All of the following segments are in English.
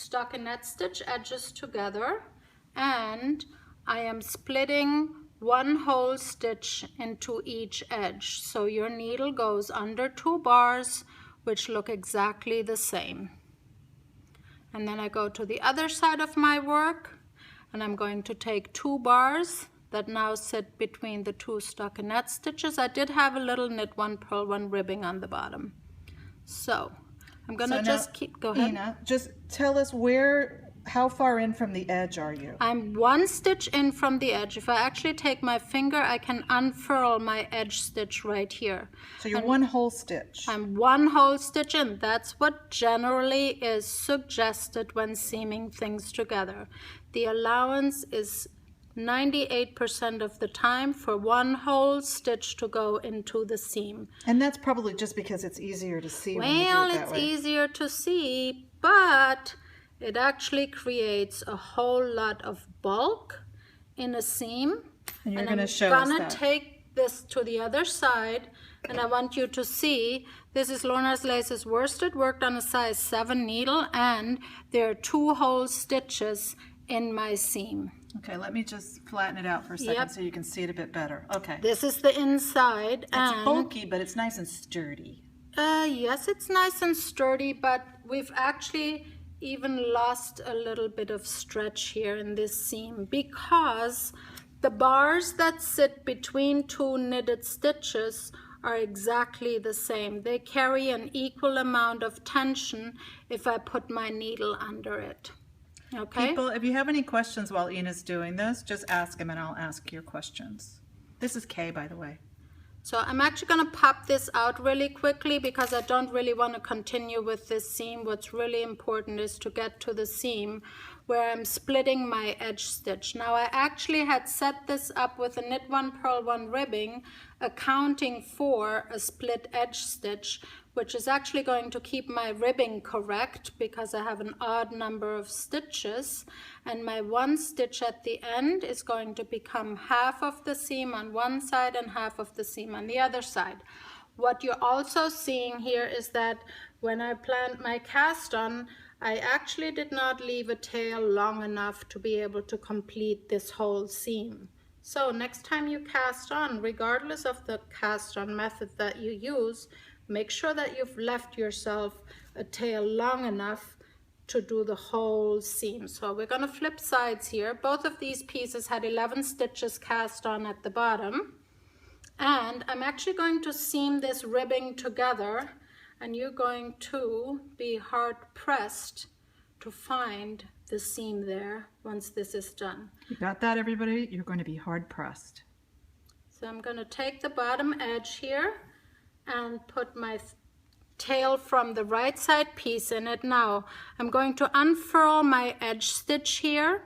stockinette stitch edges together, and I am splitting one whole stitch into each edge. So your needle goes under 2 bars, which look exactly the same. And then I go to the other side of my work, and I'm going to take 2 bars that now sit between the 2 stockinette stitches. I did have a little knit one, purl one ribbing on the bottom. So I'm gonna go ahead. Ina, just tell us how far in from the edge are you? I'm 1 stitch in from the edge. If I actually take my finger, I can unfurl my edge stitch right here. So you're 1 whole stitch. I'm 1 whole stitch in. That's what generally is suggested when seaming things together. The allowance is 98% of the time for 1 whole stitch to go into the seam. And that's probably just because it's easier to see when you do it Well, that it's way. easier to see, but it actually creates a whole lot of bulk in a seam. And you're and going to show us I'm that. gonna take this to the other side, and I want you to see this is Lorna's Laces worsted, worked on a size 7 needle, and there are 2 whole stitches in my seam. Okay, let me just flatten it out for a second so you can see it a bit better. Okay. This is the inside. It's bulky, but it's nice and sturdy. Yes, it's nice and sturdy, but we've actually even lost a little bit of stretch here in this seam because the bars that sit between 2 knitted stitches are exactly the same. They carry an equal amount of tension if I put my needle under it. Okay? People, if you have any questions while Ina's doing this, just ask him and I'll ask your questions. This is Kay, by the way. So I'm actually going to pop this out really quickly because I don't really want to continue with this seam. What's really important is to get to the seam where I'm splitting my edge stitch. Now I actually had set this up with a knit 1, purl 1 ribbing, accounting for a split edge stitch, which is actually going to keep my ribbing correct because I have an odd number of stitches, and my 1 stitch at the end is going to become half of the seam on one side and half of the seam on the other side. What you're also seeing here is that when I planned my cast on, I actually did not leave a tail long enough to be able to complete this whole seam. So next time you cast on, regardless of the cast on method that you use, make sure that you've left yourself a tail long enough to do the whole seam. So we're going to flip sides here. Both of these pieces had 11 stitches cast on at the bottom. And I'm actually going to seam this ribbing together, and you're going to be hard pressed to find the seam there once this is done. You got that, everybody? You're going to be hard pressed. So I'm going to take the bottom edge here and put my tail from the right side piece in it. Now I'm going to unfurl my edge stitch here,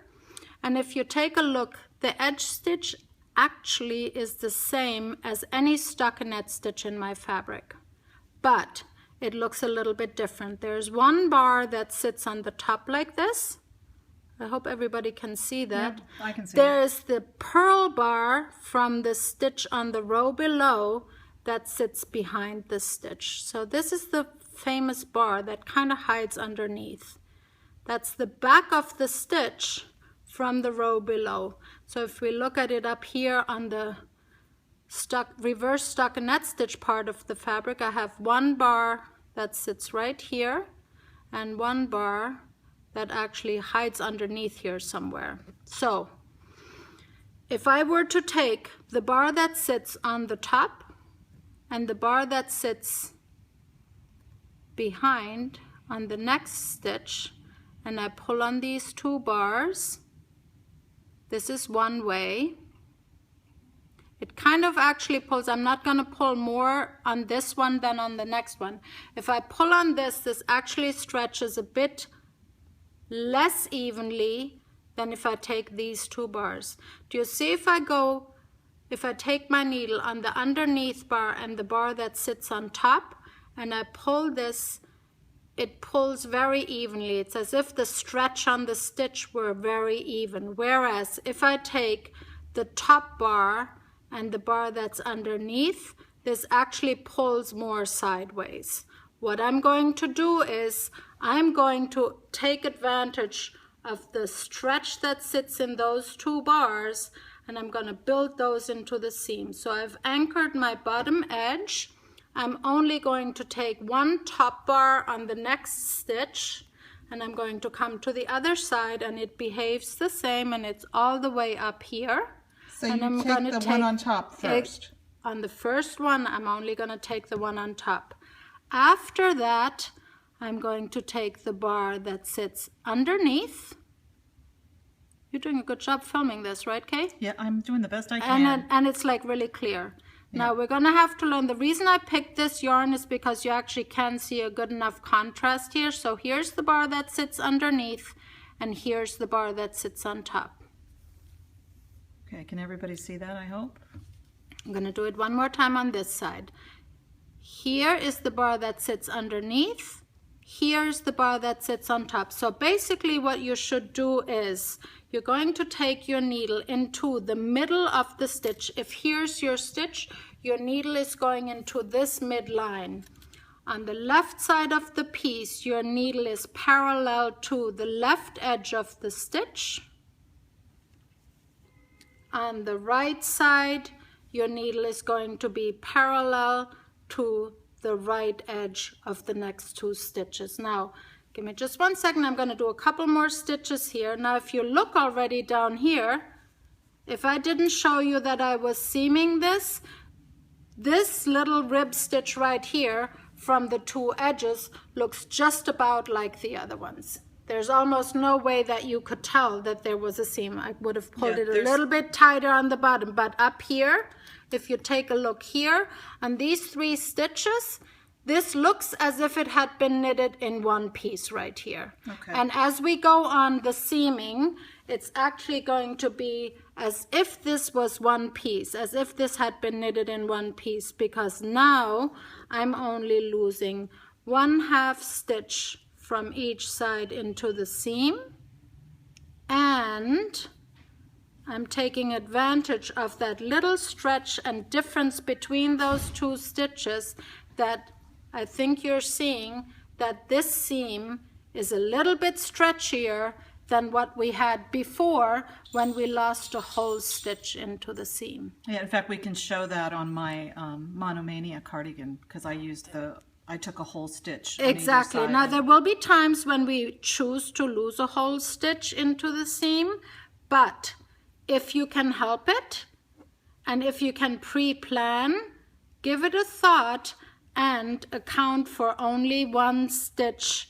and if you take a look, the edge stitch actually is the same as any stockinette stitch in my fabric, but it looks a little bit different. There's 1 bar that sits on the top like this. I hope everybody can see that. Yeah, I can see There's the purl bar from the stitch on the row below that sits behind the stitch. So this is the famous bar that kind of hides underneath. That's the back of the stitch from the row below. So if we look at it up here on the reverse stockinette stitch part of the fabric, I have 1 bar that sits right here and 1 bar that actually hides underneath here somewhere. So if I were to take the bar that sits on the top and the bar that sits behind on the next stitch, and I pull on these 2 bars, this is one way. It kind of actually pulls. I'm not going to pull more on this one than on the next one. If I pull on this, this actually stretches a bit less evenly than if I take these 2 bars. Do you see if I take my needle on the underneath bar and the bar that sits on top, and I pull this, it pulls very evenly. It's as if the stretch on the stitch were very even. Whereas if I take the top bar and the bar that's underneath, this actually pulls more sideways. what I'm going to do is I'm going to take advantage of the stretch that sits in those two bars, and I'm going to build those into the seam. So I've anchored my bottom edge. I'm only going to take one top bar on the next stitch, and I'm going to come to the other side, and it behaves the same, and it's all the way up here. So and you take the one on top first. On the first one, I'm only going to take the one on top. After that, I'm going to take the bar that sits underneath. You're doing a good job filming this, right, Kay? Yeah, I'm doing the best I can. And it's like really clear. Now we're going to have to learn. The reason I picked this yarn is because you actually can see a good enough contrast here. So here's the bar that sits underneath, and here's the bar that sits on top. Okay, can everybody see that, I hope? I'm going to do it one more time on this side. Here is the bar that sits underneath. Here's the bar that sits on top. So basically what you should do is you're going to take your needle into the middle of the stitch. If here's your stitch, your needle is going into this midline. On the left side of the piece, your needle is parallel to the left edge of the stitch. On the right side, your needle is going to be parallel to the right edge of the next two stitches. Now, give me just 1 second. I'm going to do a couple more stitches here. Now, if you look already down here, if I didn't show you that I was seaming this little rib stitch right here from the two edges looks just about like the other ones. There's almost no way that you could tell that there was a seam. I would have pulled it a little bit tighter on the bottom, but up here, if you take a look here, on these 3 stitches, this looks as if it had been knitted in one piece right here. Okay. And as we go on the seaming, it's actually going to be as if this was one piece, as if this had been knitted in one piece, because now I'm only losing 1/2 stitch from each side into the seam, and I'm taking advantage of that little stretch and difference between those 2 stitches that I think you're seeing, that this seam is a little bit stretchier than what we had before when we lost a whole stitch into the seam. Yeah, in fact, we can show that on my Monomania cardigan, because I took a whole stitch. Exactly. Now, there will be times when we choose to lose a whole stitch into the seam, but if you can help it, and if you can pre-plan, give it a thought and account for only 1 stitch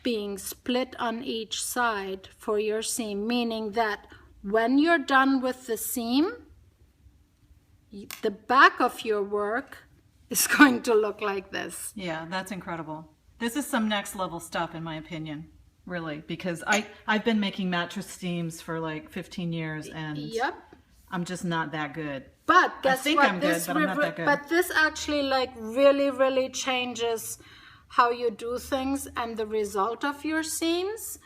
being split on each side for your seam, meaning that when you're done with the seam, the back of your work is going to look like this. Yeah, that's incredible. This is some next level stuff, in my opinion, really, because I've been making mattress seams for like 15 years, and I'm just not that good. But guess I think what? I'm good, but I'm not that good. But this actually like really changes how you do things and the result of your seams,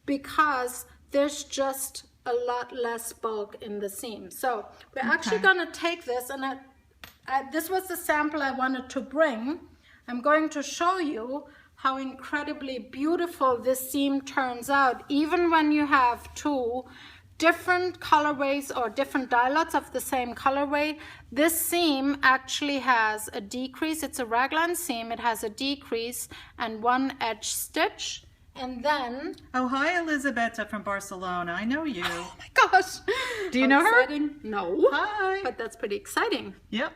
because there's just a lot less bulk in the seam. So we're actually going to take this, and this was the sample I wanted to bring. I'm going to show you how incredibly beautiful this seam turns out, even when you have 2 different colorways or different dye lots of the same colorway. This seam actually has a decrease. It's a raglan seam. It has a decrease and 1 edge stitch. And then... Oh, hi, Elizabetta from Barcelona. I know you. Oh my gosh. Do you know her? No. Hi. But that's pretty exciting. Yep.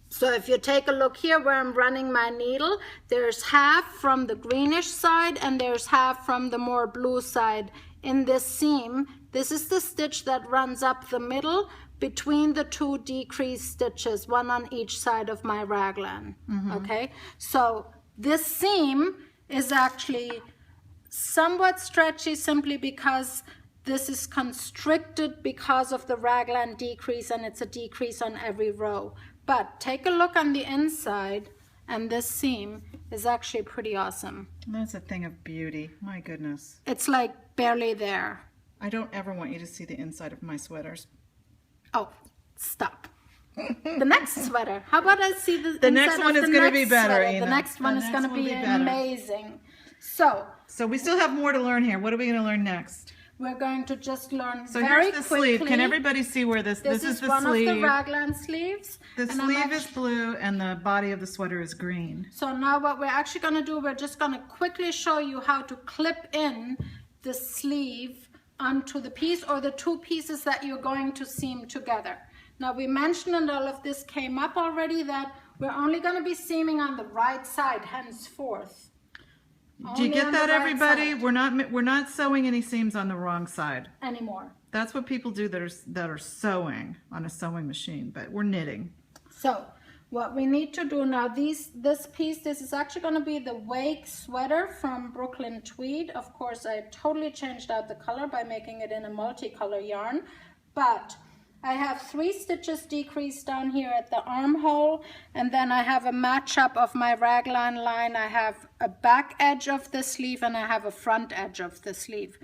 So if you take a look here where I'm running my needle, there's half from the greenish side and there's half from the more blue side in this seam. This is the stitch that runs up the middle between the 2 decreased stitches, 1 on each side of my raglan. Okay, so this seam is actually somewhat stretchy simply because this is constricted because of the raglan decrease, and it's a decrease on every row. But take a look on the inside, and this seam is actually pretty awesome. That's a thing of beauty. My goodness. It's like barely there. I don't ever want you to see the inside of my sweaters. Oh, stop. the next sweater. How about I see the next one is going to be better, Ina. The next one is going to be amazing. So we still have more to learn here. What are we going to learn next? We're going to just learn so very here's the quickly. sleeve. Can everybody see where this is the one sleeve. Of the raglan sleeves. The sleeve is blue and the body of the sweater is green. So now what we're actually going to do, we're just going to quickly show you how to clip in the sleeve onto the piece or the two pieces that you're going to seam together. Now we mentioned, and all of this came up already, that we're only going to be seaming on the right side henceforth. Do you get that, everybody? We're not sewing any seams on the wrong side anymore. That's what people do that are sewing on a sewing machine, but we're knitting. So what we need to do now, this is actually going to be the Wake sweater from Brooklyn Tweed. Of course, I totally changed out the color by making it in a multicolor yarn, but I have 3 stitches decreased down here at the armhole, and then I have a match up of my raglan line. I have a back edge of the sleeve and I have a front edge of the sleeve.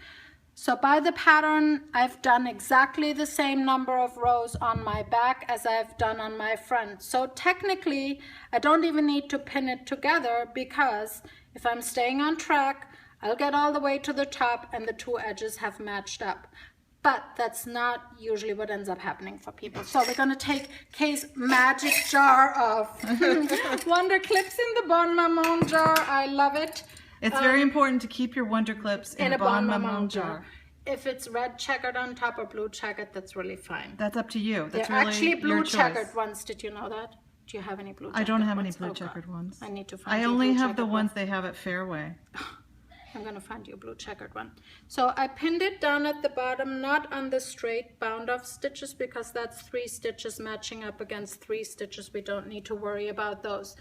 So by the pattern, I've done exactly the same number of rows on my back as I've done on my front. So technically, I don't even need to pin it together, because if I'm staying on track, I'll get all the way to the top and the 2 edges have matched up. But that's not usually what ends up happening for people. So we're going to take Kay's magic jar of Wonder Clips in the Bon Maman jar. I love it. It's very important to keep your Wonder Clips in a Bon Maman jar. If it's red checkered on top or blue checkered, that's really fine. That's up to you. That's They're really actually blue your checkered choice. ones. Did you know that? Do you have any blue checkered ones? I don't have any blue checkered ones. I need to find I you only blue have the checkered ones they have at Fairway. I'm going to find you a blue checkered one. So I pinned it down at the bottom, not on the straight bound off stitches, because that's 3 stitches matching up against 3 stitches. We don't need to worry about those.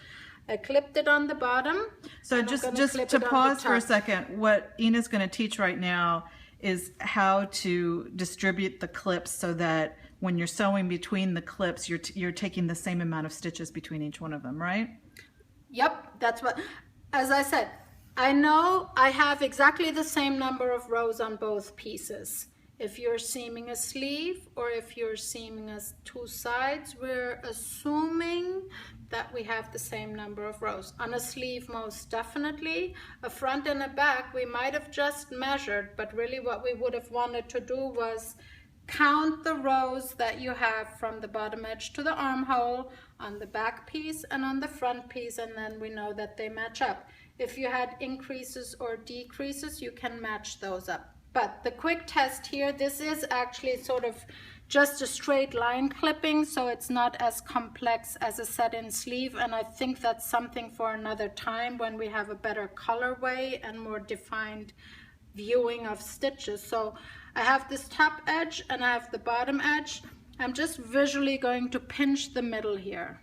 I clipped it on the bottom. So just to pause for a second, what Ina's going to teach right now is how to distribute the clips so that when you're sewing between the clips, you're taking the same amount of stitches between each one of them, right? Yep, that's what, as I said, I know I have exactly the same number of rows on both pieces. If you're seaming a sleeve or if you're seaming as 2 sides, we're assuming that we have the same number of rows. On a sleeve, most definitely. A front and a back, we might have just measured, but really what we would have wanted to do was count the rows that you have from the bottom edge to the armhole on the back piece and on the front piece, and then we know that they match up. If you had increases or decreases, you can match those up. But the quick test here, this is actually sort of just a straight line clipping, so it's not as complex as a set-in sleeve, and I think that's something for another time when we have a better colorway and more defined viewing of stitches. So I have this top edge and I have the bottom edge. I'm just visually going to pinch the middle here.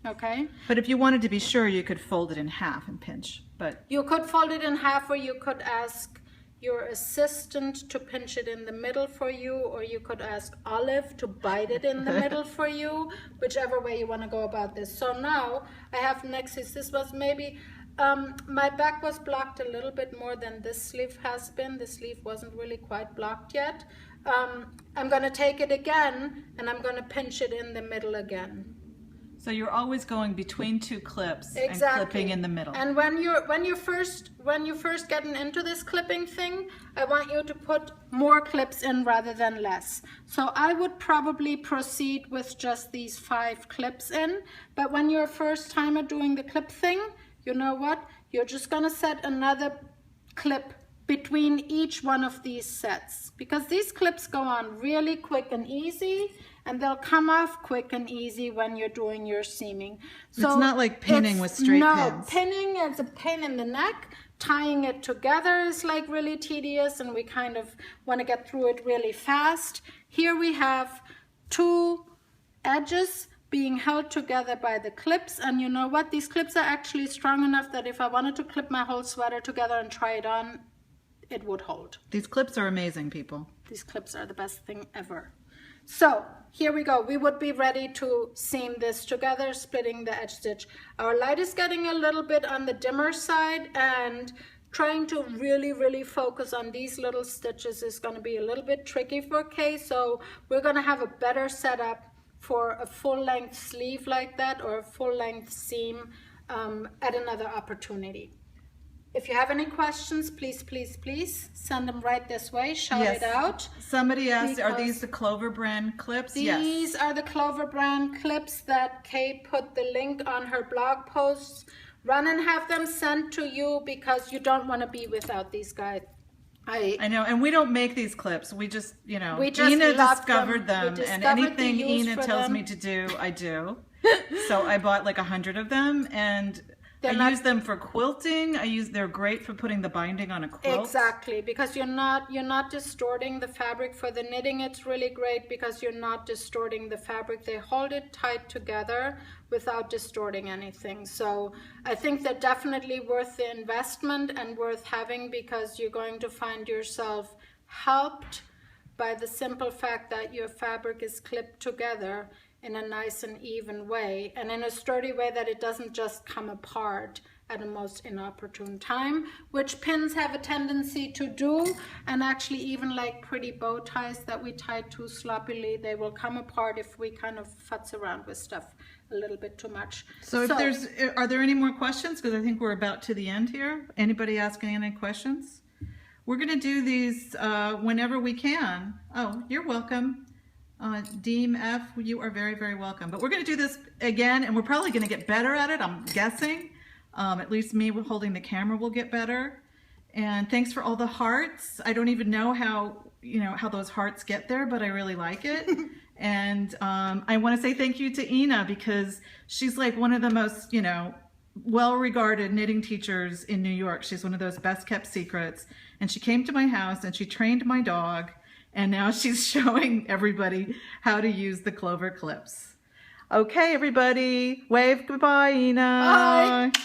Okay. But if you wanted to be sure, you could fold it in half and pinch. But you could fold it in half, or you could ask your assistant to pinch it in the middle for you, or you could ask Olive to bite it in the middle for you, whichever way you want to go about this. So now I have next, this was maybe, my back was blocked a little bit more than this sleeve has been. The sleeve wasn't really quite blocked yet. I'm going to take it again and I'm going to pinch it in the middle again. So you're always going between 2 clips and clipping in the middle. And when you're first getting into this clipping thing, I want you to put more clips in rather than less. So I would probably proceed with just these 5 clips in, but when you're a first timer doing the clip thing, you know what? You're just gonna set another clip between each one of these sets, because these clips go on really quick and easy, and they'll come off quick and easy when you're doing your seaming. So it's not like pinning with straight pins. No, pinning is a pain in the neck. Tying it together is like really tedious, and we kind of want to get through it really fast. Here we have 2 edges being held together by the clips, and you know what? These clips are actually strong enough that if I wanted to clip my whole sweater together and try it on, it would hold. These clips are amazing, people. These clips are the best thing ever. So here we go. We would be ready to seam this together, splitting the edge stitch. Our light is getting a little bit on the dimmer side, and trying to really focus on these little stitches is going to be a little bit tricky for Kay. So we're going to have a better setup for a full-length sleeve like that or a full-length seam at another opportunity. If you have any questions, please, please, please send them right this way. Shout it out. Somebody asked, are these the Clover brand clips? These are the Clover brand clips that Kate put the link on her blog posts. Run and have them sent to you because you don't want to be without these guys. I know, and we don't make these clips. We just, you know, we just Ina discovered them, and anything Ina tells me to do, I do. So I bought like 100 of them, and I use them for quilting. They're great for putting the binding on a quilt. Exactly, because you're not distorting the fabric. For the knitting, it's really great because you're not distorting the fabric. They hold it tight together without distorting anything. So I think they're definitely worth the investment and worth having, because you're going to find yourself helped by the simple fact that your fabric is clipped together in a nice and even way, and in a sturdy way that it doesn't just come apart at a most inopportune time, which pins have a tendency to do. And actually, even like pretty bow ties that we tie too sloppily, they will come apart if we kind of futz around with stuff a little bit too much. So are there any more questions? Because I think we're about to the end here. Anybody asking any questions? We're going to do these whenever we can. Oh, you're welcome. Deem F, you are very, very welcome. But we're going to do this again, and we're probably going to get better at it, I'm guessing. At least me holding the camera will get better. And thanks for all the hearts. I don't even know how those hearts get there, but I really like it. And I want to say thank you to Ina, because she's like one of the most, well-regarded knitting teachers in New York. She's one of those best kept secrets. And she came to my house and she trained my dog. And now she's showing everybody how to use the Clover clips. Okay, everybody. Wave goodbye, Ina. Bye.